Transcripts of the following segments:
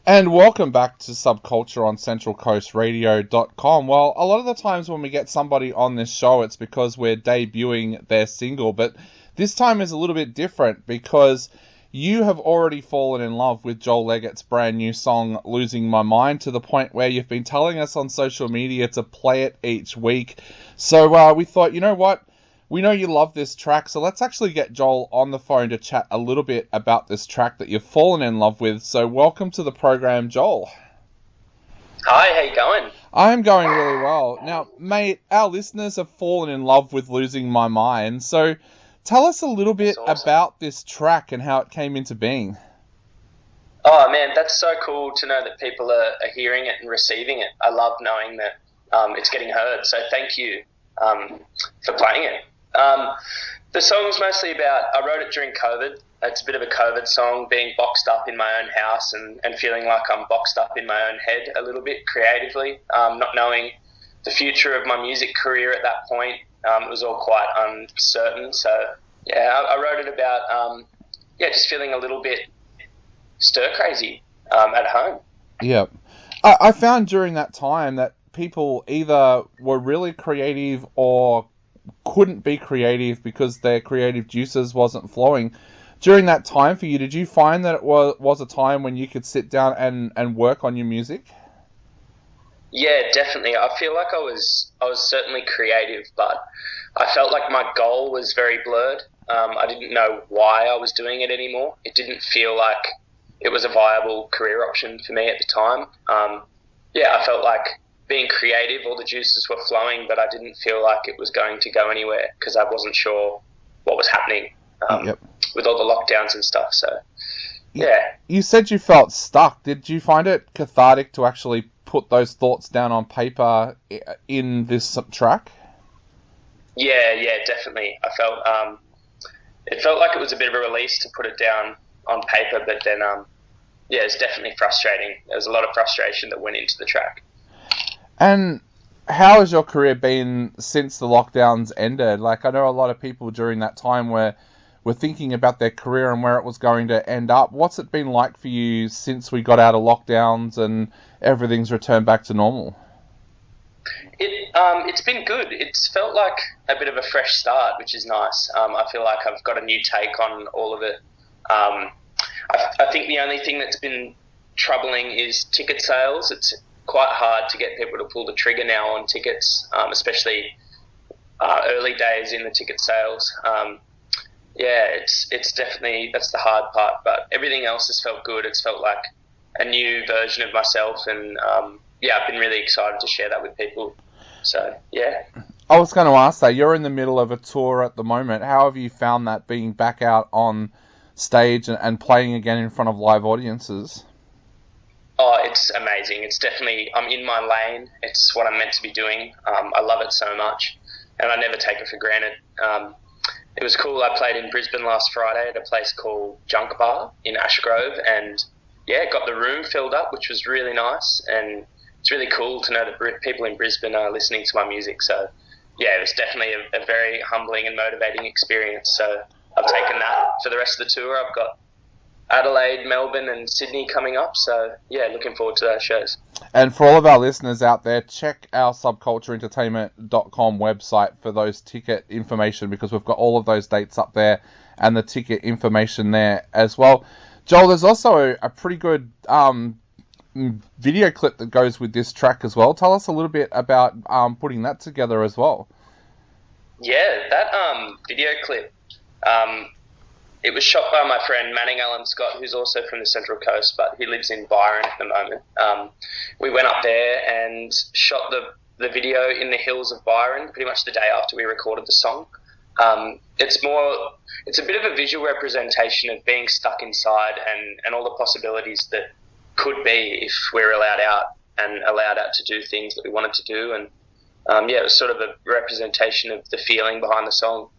And welcome back to Subculture on CentralCoastRadio.com. Well, a lot of the times when we get somebody on this show, it's because we're debuting their single, but this time is a little bit different because you have already fallen in love with Joel Leggett's brand new song, Losing My Mind, to the point where you've been telling us on social media to play it each week. So we thought, you know what? We know you love this track, so let's actually get Joel on the phone to chat a little bit about this track that you've fallen in love with. So welcome to the program, Joel. Hi, how you going? I'm going really well. Now, mate, our listeners have fallen in love with Losing My Mind, so tell us a little bit about this track and how it came into being. Oh man, that's so cool to know that people are hearing it and receiving it. I love knowing that it's getting heard, so thank you for playing it. The song's mostly about, I wrote it during COVID. It's a bit of a COVID song, being boxed up in my own house and feeling like I'm boxed up in my own head a little bit creatively, not knowing the future of my music career at that point. It was all quite uncertain. So, yeah, I wrote it about, just feeling a little bit stir-crazy at home. Yeah. I found during that time that people either were really creative or couldn't be creative because their creative juices wasn't flowing. During that time for you, did you find that it was a time when you could sit down and work on your music? Yeah, definitely. I feel like I was certainly creative, but I felt like my goal was very blurred. I didn't know why I was doing it anymore. It didn't feel like it was a viable career option for me at the time. I felt like being creative, all the juices were flowing, but I didn't feel like it was going to go anywhere because I wasn't sure what was happening with all the lockdowns and stuff. So, yeah. You said you felt stuck. Did you find it cathartic to actually put those thoughts down on paper in this track? Yeah, definitely. I felt it felt like it was a bit of a release to put it down on paper, but then it's definitely frustrating. There was a lot of frustration that went into the track. And how has your career been since the lockdowns ended? Like, I know a lot of people during that time were thinking about their career and where it was going to end up. What's it been like for you since we got out of lockdowns and everything's returned back to normal? It's been good. It's felt like a bit of a fresh start, which is nice. I feel like I've got a new take on all of it. I think the only thing that's been troubling is ticket sales. It's quite hard to get people to pull the trigger now on tickets, especially early days in the ticket sales. It's definitely, that's the hard part, but everything else has felt good. It's felt like a new version of myself, and I've been really excited to share that with people. So, yeah. I was going to ask that. You're in the middle of a tour at the moment. How have you found that, being back out on stage and playing again in front of live audiences? Oh, it's amazing. It's definitely, I'm in my lane. It's what I'm meant to be doing. I love it so much, and I never take it for granted. It was cool. I played in Brisbane last Friday at a place called Junk Bar in Ashgrove, and got the room filled up, which was really nice, and it's really cool to know that people in Brisbane are listening to my music. So, it was definitely a very humbling and motivating experience. So I've taken that for the rest of the tour. I've got Adelaide, Melbourne and Sydney coming up, so looking forward to those shows. And for all of our listeners out there, check our subcultureentertainment.com website for those ticket information, because we've got all of those dates up there and the ticket information there as well. Joel, there's also a pretty good video clip that goes with this track as well. Tell us a little bit about putting that together as well. Yeah, that video clip, it was shot by my friend Manning Allen Scott, who's also from the Central Coast, but he lives in Byron at the moment. We went up there and shot the video in the hills of Byron pretty much the day after we recorded the song. It's a bit of a visual representation of being stuck inside and all the possibilities that could be if we're allowed out to do things that we wanted to do. And it was sort of a representation of the feeling behind the song.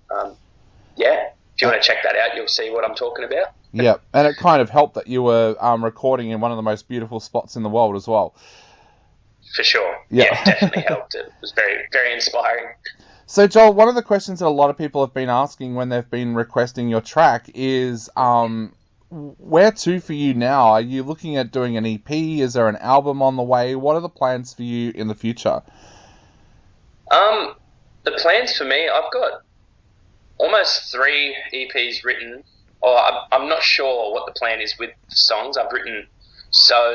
If you want to check that out, you'll see what I'm talking about. Yeah, and it kind of helped that you were recording in one of the most beautiful spots in the world as well. For sure. Yeah, it definitely helped. It was very, very inspiring. So, Joel, one of the questions that a lot of people have been asking when they've been requesting your track is, where to for you now? Are you looking at doing an EP? Is there an album on the way? What are the plans for you in the future? The plans for me, I've got almost 3 EPs written. Or I'm not sure what the plan is with the songs. I've written so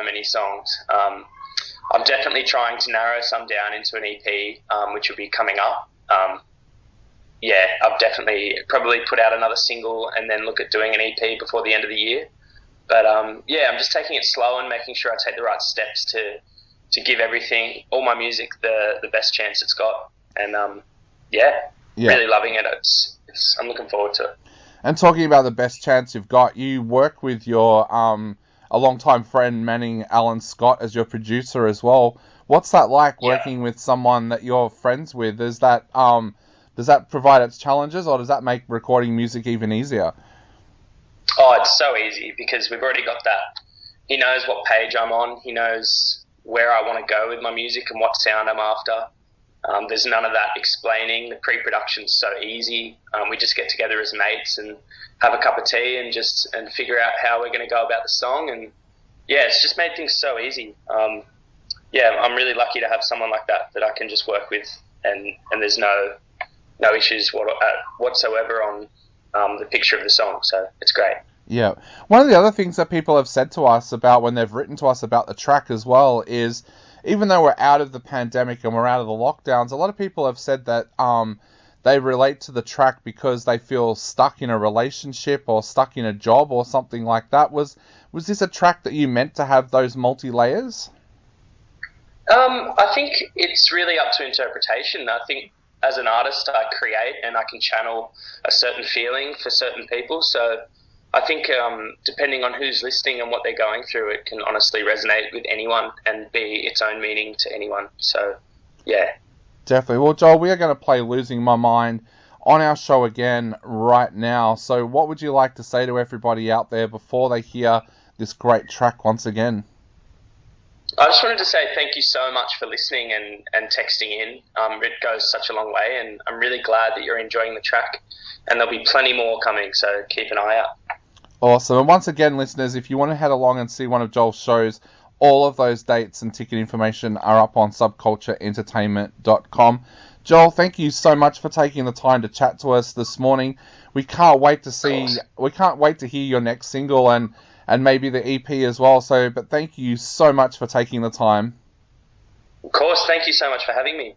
many songs. I'm definitely trying to narrow some down into an EP, which will be coming up. I've definitely probably put out another single and then look at doing an EP before the end of the year. But I'm just taking it slow and making sure I take the right steps to give everything, all my music, the best chance it's got. And really loving it. I'm looking forward to it. And talking about the best chance you've got, you work with your a longtime friend Manning Alan Scott as your producer as well. What's that like working with someone that you're friends with? Does that provide its challenges, or does that make recording music even easier? Oh, it's so easy because we've already got that. He knows what page I'm on. He knows where I want to go with my music and what sound I'm after. There's none of that explaining. The pre-production's so easy. We just get together as mates and have a cup of tea and figure out how we're going to go about the song. And it's just made things so easy. I'm really lucky to have someone like that I can just work with, and there's no issues whatsoever on the picture of the song. So it's great. Yeah. One of the other things that people have said to us about when they've written to us about the track as well is, even though we're out of the pandemic and we're out of the lockdowns, a lot of people have said that they relate to the track because they feel stuck in a relationship or stuck in a job or something like that. Was this a track that you meant to have those multi-layers? I think it's really up to interpretation. I think as an artist, I create and I can channel a certain feeling for certain people. So I think depending on who's listening and what they're going through, it can honestly resonate with anyone and be its own meaning to anyone. So, yeah. Definitely. Well, Joel, we are going to play Losing My Mind on our show again right now. So what would you like to say to everybody out there before they hear this great track once again? I just wanted to say thank you so much for listening and texting in. It goes such a long way, and I'm really glad that you're enjoying the track. And there'll be plenty more coming, so keep an eye out. Awesome. And once again, listeners, if you want to head along and see one of Joel's shows, all of those dates and ticket information are up on subcultureentertainment.com. Joel, thank you so much for taking the time to chat to us this morning. We can't wait to hear your next single and maybe the EP as well. But thank you so much for taking the time. Of course. Thank you so much for having me.